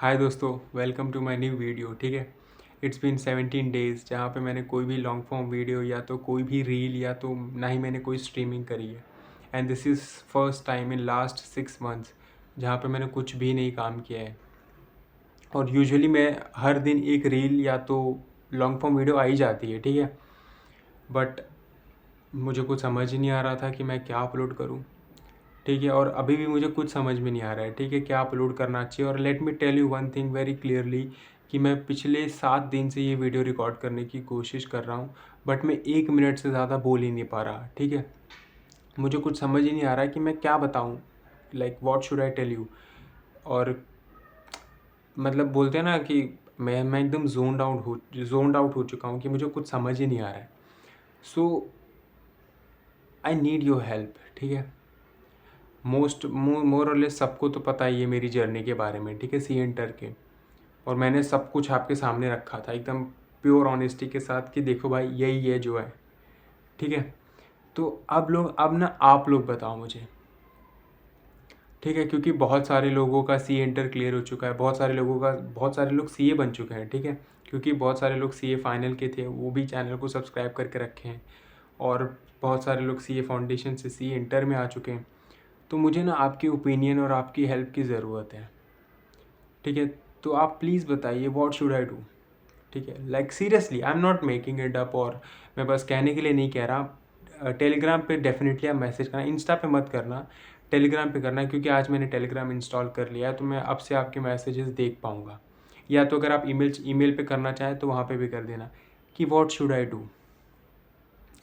हाय दोस्तों, welcome to my new video. ठीक है, इट्स बीन 17 डेज़ जहाँ पे मैंने कोई भी लॉन्ग फॉर्म वीडियो या तो कोई भी रील या तो ना ही मैंने कोई स्ट्रीमिंग करी है। And this is first time in last 6 months जहाँ पे मैंने कुछ भी नहीं काम किया है। और यूजुअली मैं हर दिन एक रील या तो लॉन्ग फॉर्म वीडियो आ ही जाती है, ठीक है। बट मुझे कुछ समझ ही नहीं आ रहा था कि मैं क्या अपलोड करूँ, ठीक है। और अभी भी मुझे कुछ समझ में नहीं आ रहा है, ठीक है, क्या अपलोड करना चाहिए। और let me tell you one thing very clearly कि मैं पिछले 7 दिन से ये वीडियो रिकॉर्ड करने की कोशिश कर रहा हूँ, बट मैं 1 मिनट से ज़्यादा बोल ही नहीं पा रहा, ठीक है। मुझे कुछ समझ ही नहीं आ रहा है कि मैं क्या बताऊँ, like what should I tell you. और मतलब बोलते हैं ना कि मैं एकदम जोन्ड आउट हो चुका हूँ कि मुझे कुछ समझ ही नहीं आ रहा है। सो आई नीड योर हेल्प, ठीक है। मोर और लेस सबको तो पता ही है मेरी जर्नी के बारे में, ठीक है, सी इंटर के। और मैंने सब कुछ आपके सामने रखा था एकदम प्योर ऑनेस्टी के साथ कि देखो भाई यही है जो है, ठीक है। तो अब ना आप लोग बताओ मुझे, ठीक है, क्योंकि बहुत सारे लोगों का सी इंटर क्लियर हो चुका है, बहुत सारे लोग सीए बन चुके हैं, ठीक है। क्योंकि बहुत सारे लोग सीए फाइनल के थे, वो भी चैनल को सब्सक्राइब करके रखे हैं। और बहुत सारे लोग सीए फाउंडेशन से सीए इंटर में आ चुके हैं। तो मुझे ना आपकी ओपिनियन और आपकी हेल्प की ज़रूरत है, ठीक है। तो आप प्लीज़ बताइए व्हाट शुड आई डू, ठीक है। Like seriously I am not making it up, और मैं बस कहने के लिए नहीं कह रहा। टेलीग्राम पे डेफिनेटली आप मैसेज करना, इंस्टा पे मत करना, टेलीग्राम पे करना, क्योंकि आज मैंने टेलीग्राम इंस्टॉल कर लिया है, तो मैं अब से आपके मैसेजेस देख पाऊँगा। या तो अगर आप ईमेल पे करना चाहें तो वहाँ पे भी कर देना कि what should I do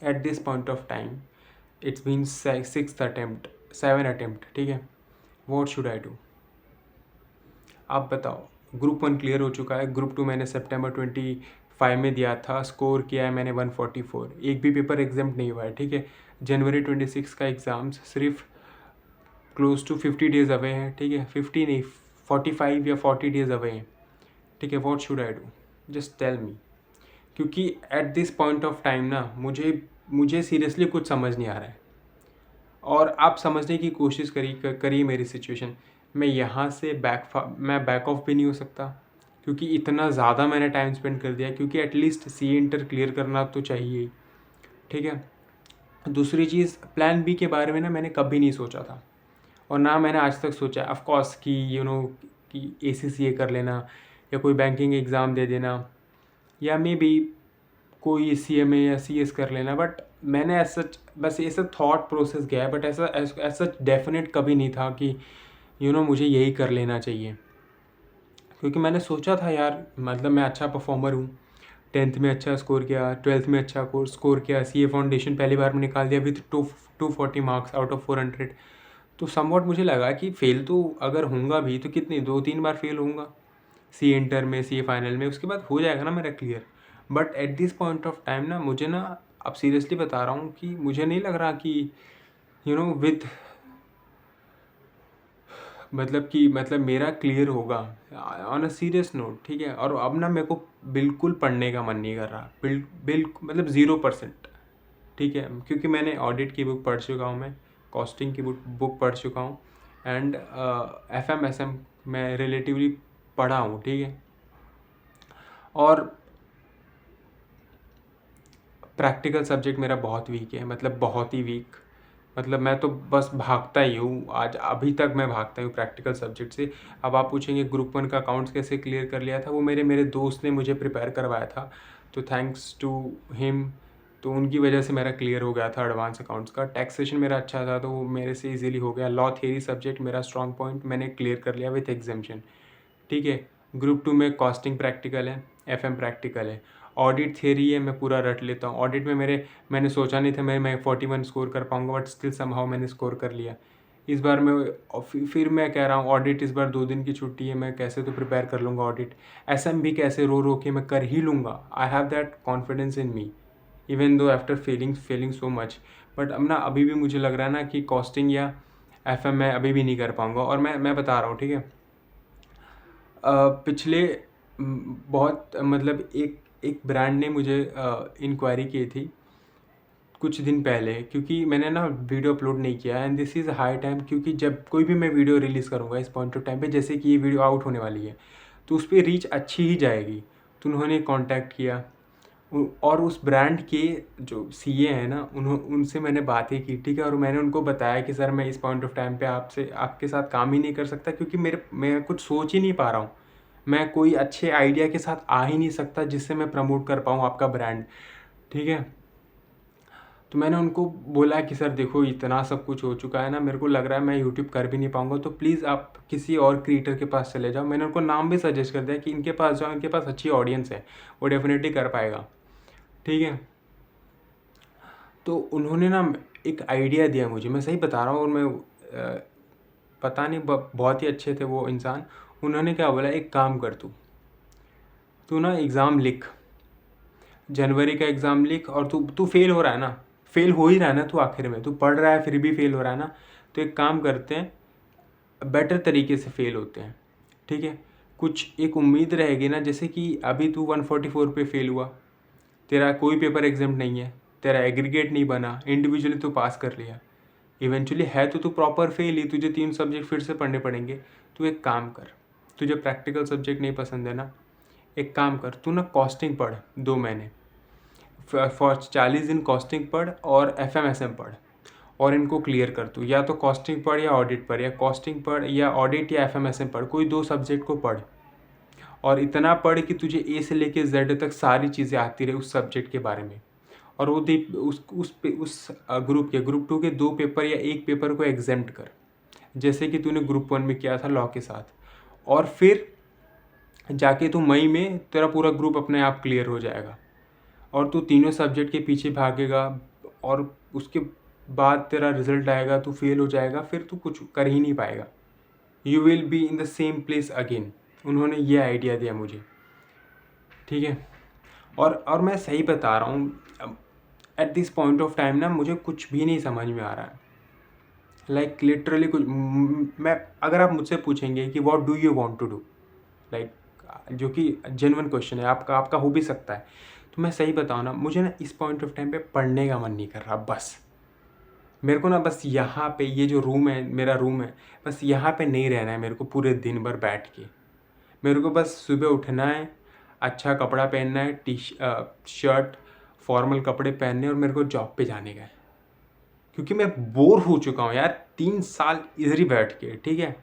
at this point of time. It's been 7 attempt, ठीक है। व्हाट शुड आई डू, आप बताओ। ग्रुप 1 क्लियर हो चुका है, ग्रुप 2 मैंने सितंबर 25 में दिया था, स्कोर किया है मैंने 144, एक भी पेपर एग्जाम नहीं हुआ है, ठीक है। जनवरी 26 का एग्ज़ाम्स सिर्फ क्लोज टू 50 डेज़ अवे हैं, ठीक है, 50 नहीं 45 या 40 डेज़ अवे हैं, ठीक है। What should I do, just tell me. क्योंकि at this point of time ना मुझे मुझे सीरियसली कुछ समझ नहीं आ रहा है। और आप समझने की कोशिश करिए मेरी सिचुएशन। मैं बैक ऑफ भी नहीं हो सकता, क्योंकि इतना ज़्यादा मैंने टाइम स्पेंड कर दिया, क्योंकि एटलीस्ट सी इंटर क्लियर करना तो चाहिए ही, ठीक है। दूसरी चीज़, प्लान बी के बारे में ना मैंने कभी नहीं सोचा था, और ना मैंने आज तक सोचा। ऑफ कोर्स कि कि ACCA कर लेना, या कोई बैंकिंग एग्ज़ाम दे देना, या मे बी कोई CMA या CS कर लेना। बट मैंने ऐसा बस ऐसा थॉट प्रोसेस गया है, बट ऐसा ऐसा डेफिनेट कभी नहीं था कि मुझे यही कर लेना चाहिए। क्योंकि मैंने सोचा था यार, मतलब मैं अच्छा परफॉर्मर हूँ, 10th में अच्छा स्कोर किया, 12th में अच्छा स्कोर किया, CA फाउंडेशन पहली बार में निकाल दिया विथ 240 मार्क्स आउट ऑफ 400। तो समवॉट मुझे लगा कि फेल तो अगर होऊंगा भी तो कितनी 2-3 बार फेल होऊंगा, सी इंटर में, CA फाइनल में, उसके बाद हो जाएगा ना मेरा clear. But at this point of time ना मुझे ना, अब सीरियसली बता रहा हूँ कि मुझे नहीं लग रहा कि विद मतलब मेरा क्लियर होगा ऑन अ सीरियस नोट, ठीक है। और अब ना मेरे को बिल्कुल पढ़ने का मन नहीं कर रहा, मतलब 0%, ठीक है। क्योंकि मैंने ऑडिट की बुक पढ़ चुका हूँ, मैं कॉस्टिंग की बुक पढ़ चुका हूँ, एंड FMSM मैं रिलेटिवली पढ़ा हूँ, ठीक है। और प्रैक्टिकल सब्जेक्ट मेरा बहुत वीक है, मतलब बहुत ही वीक। मतलब मैं तो बस भागता ही हूँ, आज अभी तक मैं भागता हूँ प्रैक्टिकल सब्जेक्ट से। अब आप पूछेंगे ग्रुप 1 का अकाउंट्स कैसे क्लियर कर लिया था, वो मेरे दोस्त ने मुझे प्रिपेयर करवाया था, तो थैंक्स टू हिम, तो उनकी वजह से मेरा क्लियर हो गया था एडवांस अकाउंट्स का। टैक्सेशन मेरा अच्छा था, तो वो मेरे से इजीली हो गया। लॉ थियरी सब्जेक्ट मेरा स्ट्रॉन्ग पॉइंट, मैंने क्लियर कर लिया विथ एग्जामेशन, ठीक है। ग्रुप 2 में कॉस्टिंग प्रैक्टिकल है, FM प्रैक्टिकल है, ऑडिट थियरी है, मैं पूरा रट लेता हूँ। ऑडिट में मैंने सोचा नहीं था मैं 41 स्कोर कर पाऊँगा, बट स्टिल समहाउ मैंने स्कोर कर लिया। इस बार मैं फिर मैं कह रहा हूँ ऑडिट, इस बार 2 दिन की छुट्टी है, मैं कैसे तो प्रिपेयर कर लूँगा ऑडिट। SM भी कैसे रो रो के मैं कर ही लूँगा। I have that confidence in me, even though after failing so much. But अब ना अभी भी मुझे लग रहा है ना कि कॉस्टिंग या FM मैं अभी भी नहीं कर पाऊँगा। और मैं बता रहा हूँ, ठीक है, पिछले बहुत मतलब एक ब्रांड ने मुझे इंक्वायरी की थी कुछ दिन पहले, क्योंकि मैंने ना वीडियो अपलोड नहीं किया, and this is high time, क्योंकि जब कोई भी मैं वीडियो रिलीज़ करूँगा इस पॉइंट ऑफ टाइम पे, जैसे कि ये वीडियो आउट होने वाली है, तो उस पर रीच अच्छी ही जाएगी। तो उन्होंने कांटेक्ट किया और उस ब्रांड के जो सीए हैं ना, उनसे मैंने बातें की, ठीक है। और मैंने उनको बताया कि सर मैं इस पॉइंट ऑफ टाइम पे आपके साथ काम ही नहीं कर सकता, क्योंकि मैं कुछ सोच ही नहीं पा रहा हूँ। मैं कोई अच्छे आइडिया के साथ आ ही नहीं सकता जिससे मैं प्रमोट कर पाऊँ आपका ब्रांड, ठीक है। तो मैंने उनको बोला कि सर देखो इतना सब कुछ हो चुका है ना, मेरे को लग रहा है मैं यूट्यूब कर भी नहीं पाऊँगा, तो प्लीज़ आप किसी और क्रिएटर के पास चले जाओ। मैंने उनको नाम भी सजेस्ट कर दिया कि इनके पास जाओ, इनके पास अच्छी ऑडियंस है, वो डेफिनेटली कर पाएगा, ठीक है। तो उन्होंने ना एक आइडिया दिया मुझे, मैं सही बता रहा हूँ, और मैं पता नहीं बहुत ही अच्छे थे वो इंसान। उन्होंने क्या बोला, एक काम कर, तू ना एग्ज़ाम लिख, जनवरी का एग्ज़ाम लिख, और तू फेल हो रहा है ना, फेल हो ही रहा है ना, तू आखिर में तू पढ़ रहा है फिर भी फेल हो रहा है ना, तो एक काम करते हैं, बेटर तरीके से फेल होते हैं, ठीक है। कुछ एक उम्मीद रहेगी ना, जैसे कि अभी तू 144 पे फेल हुआ, तेरा कोई पेपर एग्जाम नहीं है, तेरा एग्रीगेट नहीं बना, इंडिविजुअली तो पास कर लिया, इवेंचुअली है तो तू प्रॉपर फेल ही, तुझे 3 सब्जेक्ट फिर से पढ़ने पड़ेंगे। तू एक काम कर, तुझे प्रैक्टिकल सब्जेक्ट नहीं पसंद है ना, एक काम कर, तू ना कॉस्टिंग पढ़ 2 महीने, फॉर 40 दिन कॉस्टिंग पढ़ और FMSM पढ़, और इनको क्लियर कर। तू या तो कॉस्टिंग पढ़ या ऑडिट पढ़, या कॉस्टिंग पढ़ या ऑडिट या FMSM पढ़, कोई 2 सब्जेक्ट को पढ़, और इतना पढ़ कि तुझे A से लेके Z तक सारी चीज़ें आती रहे उस सब्जेक्ट के बारे में। और वो उस ग्रुप 2 के 2 पेपर या 1 पेपर को एग्जेम्प्ट कर, जैसे कि तूने ग्रुप 1 में किया था लॉ के साथ, और फिर जाके तू मई में तेरा पूरा ग्रुप अपने आप क्लियर हो जाएगा, और तू तीनों सब्जेक्ट के पीछे भागेगा, और उसके बाद तेरा रिजल्ट आएगा, तू फेल हो जाएगा, फिर तू कुछ कर ही नहीं पाएगा, you will be in the same place again. उन्होंने ये आइडिया दिया मुझे, ठीक है। और मैं सही बता रहा हूँ, eight this point of time ना मुझे कुछ भी नहीं समझ में आ रहा है, लाइक लिटरली कुछ। मैं अगर आप मुझसे पूछेंगे कि what do you want to do, like जो कि जेन्युइन क्वेश्चन है, आपका हो भी सकता है, तो मैं सही बताऊँ ना, मुझे ना इस पॉइंट ऑफ टाइम पे पढ़ने का मन नहीं कर रहा। बस मेरे को ना बस यहाँ पे ये जो रूम है, मेरा रूम है, बस यहाँ पे नहीं रहना है मेरे को पूरे दिन भर बैठ के। मेरे को बस सुबह उठना है, अच्छा कपड़ा पहनना है, शर्ट फॉर्मल कपड़े पहनने, और मेरे को जॉब पे जाने का है, क्योंकि मैं बोर हो चुका हूँ यार 3 साल इधर ही बैठ के, ठीक है।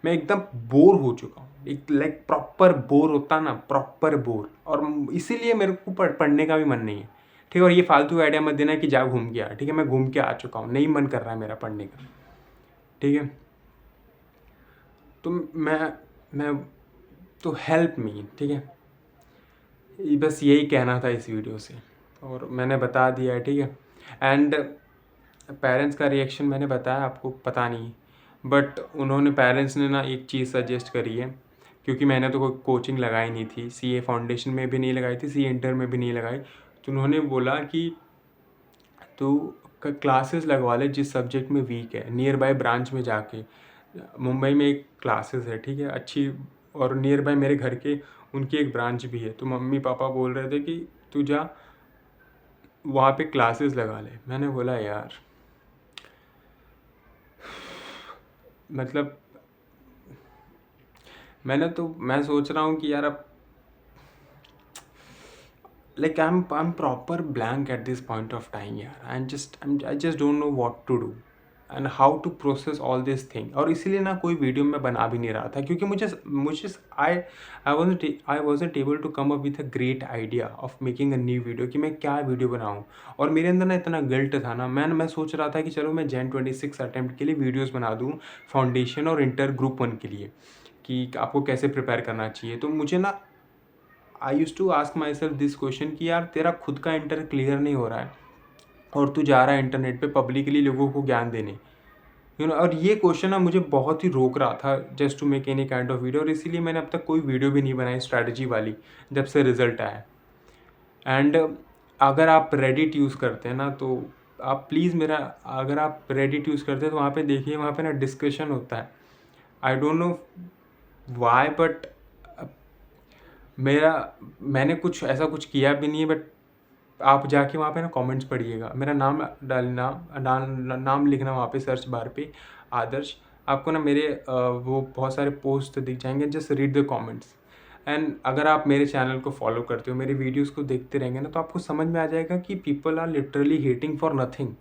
मैं एकदम बोर हो चुका हूँ, एक लाइक प्रॉपर बोर होता ना, प्रॉपर बोर, और इसीलिए मेरे को पढ़ने का भी मन नहीं है, ठीक है। और ये फालतू आइडिया मत देना कि जा घूम के आ, ठीक है, मैं घूम के आ चुका हूँ, नहीं मन कर रहा है मेरा पढ़ने का, ठीक है। तो मैं तो हेल्प मी, ठीक है, बस यही कहना था इस वीडियो से, और मैंने बता दिया है, ठीक है। एंड पेरेंट्स का रिएक्शन मैंने बताया आपको, पता नहीं, बट उन्होंने पेरेंट्स ने ना एक चीज़ सजेस्ट करी है, क्योंकि मैंने तो कोई कोचिंग लगाई नहीं थी, CA फाउंडेशन में भी नहीं लगाई थी, CA इंटर में भी नहीं लगाई, तो उन्होंने बोला कि तो क्लासेस लगवा ले जिस सब्जेक्ट में वीक है, नियर बाय ब्रांच में जाके। मुंबई में एक क्लासेस है, ठीक है, अच्छी, और नियर बाय मेरे घर के उनकी एक ब्रांच भी है, तो मम्मी पापा बोल रहे थे कि तू जा वहाँ पे क्लासेस लगा ले। मैंने बोला यार मतलब मैं सोच रहा हूँ कि यार अब like I'm proper blank at this point of time यार, I just don't know what to do and how to process all this thing। और इसीलिए ना कोई वीडियो मैं बना भी नहीं रहा था, क्योंकि मुझे I wasn't able to come up with a great idea of making a new video कि मैं क्या वीडियो बनाऊँ। और मेरे अंदर ना इतना गिल्ट था ना, मैं सोच रहा था कि चलो मैं Jan 26 अटेम्प्ट के लिए वीडियोज़ बना दूँ फाउंडेशन और इंटर ग्रुप 1 के लिए, कि आपको कैसे प्रिपेयर करना चाहिए। तो मुझे ना I used to ask myself this question कि यार तेरा खुद का इंटर क्लियर नहीं हो रहा है, और तू जा रहा है इंटरनेट पे पब्लिकली लोगों को ज्ञान देने, यू नो। और ये क्वेश्चन ना मुझे बहुत ही रोक रहा था just to make any kind of video, और इसीलिए मैंने अब तक कोई वीडियो भी नहीं बनाई स्ट्रैटेजी वाली जब से रिजल्ट आया। एंड अगर आप रेडिट यूज़ करते हैं ना, तो आप प्लीज़ अगर आप रेडिट यूज़ करते हैं तो वहाँ पे देखिए, वहाँ पे ना डिस्कशन होता है। I don't know why, but मैंने कुछ ऐसा कुछ किया भी नहीं है, बट आप जाके वहाँ पे ना कमेंट्स पढ़िएगा, मेरा नाम डालना, नाम लिखना वहाँ पे सर्च बार पे आदर्श, आपको ना मेरे वो बहुत सारे पोस्ट दिख जाएंगे, just read the comments. And अगर आप मेरे चैनल को फॉलो करते हो, मेरे वीडियोस को देखते रहेंगे ना, तो आपको समझ में आ जाएगा कि people are literally hating for nothing.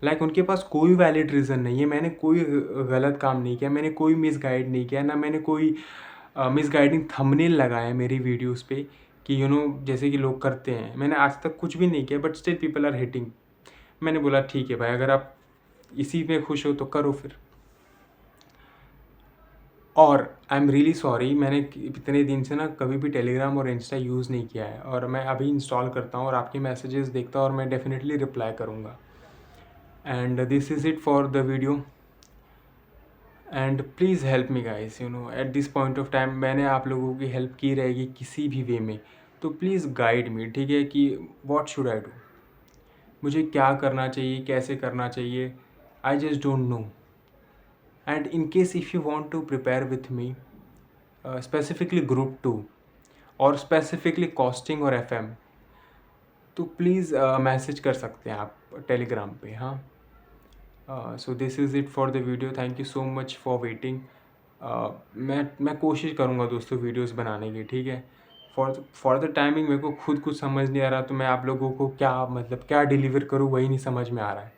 Like उनके पास कोई वैलिड रीज़न नहीं है। मैंने कोई गलत काम नहीं किया, मैंने कोई मिसगाइड नहीं किया, ना मैंने कोई मिसगाइडिंग थंबनेल लगाया मेरी वीडियोस पे कि जैसे कि लोग करते हैं। मैंने आज तक कुछ भी नहीं किया, but still people are hating. मैंने बोला ठीक है भाई, अगर आप इसी में खुश हो तो करो फिर। और आई एम रियली सॉरी, मैंने इतने दिन से ना कभी भी टेलीग्राम और इंस्टा यूज़ नहीं किया है, और मैं अभी इंस्टॉल करता हूँ और आपके मैसेजेस देखता हूँ और मैं डेफिनेटली रिप्लाई करूँगा। And this is it for the video, and please help me guys, eight this point of time मैंने आप लोगों की हेल्प की रहेगी किसी भी वे में, तो प्लीज़ गाइड मी, ठीक है, कि व्हाट शुड आई डू, मुझे क्या करना चाहिए, कैसे करना चाहिए। I just don't know. And in case if you want to prepare with me, specifically group 2 और स्पेसिफिकली कॉस्टिंग और FM, तो प्लीज़ मैसेज कर सकते हैं आप टेलीग्राम पे। हाँ, so this is it for the video. Thank you so much for waiting. मैं कोशिश करूँगा दोस्तों वीडियोस बनाने की, ठीक है। फॉर द टाइमिंग मेरे को खुद कुछ समझ नहीं आ रहा, तो मैं आप लोगों को क्या डिलीवर करूँ वही नहीं समझ में आ रहा है।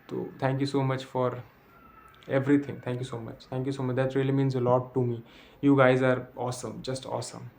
तो thank you so much for everything. Thank you so much. Thank you so much. That really means a lot to me. You guys are awesome. Just awesome.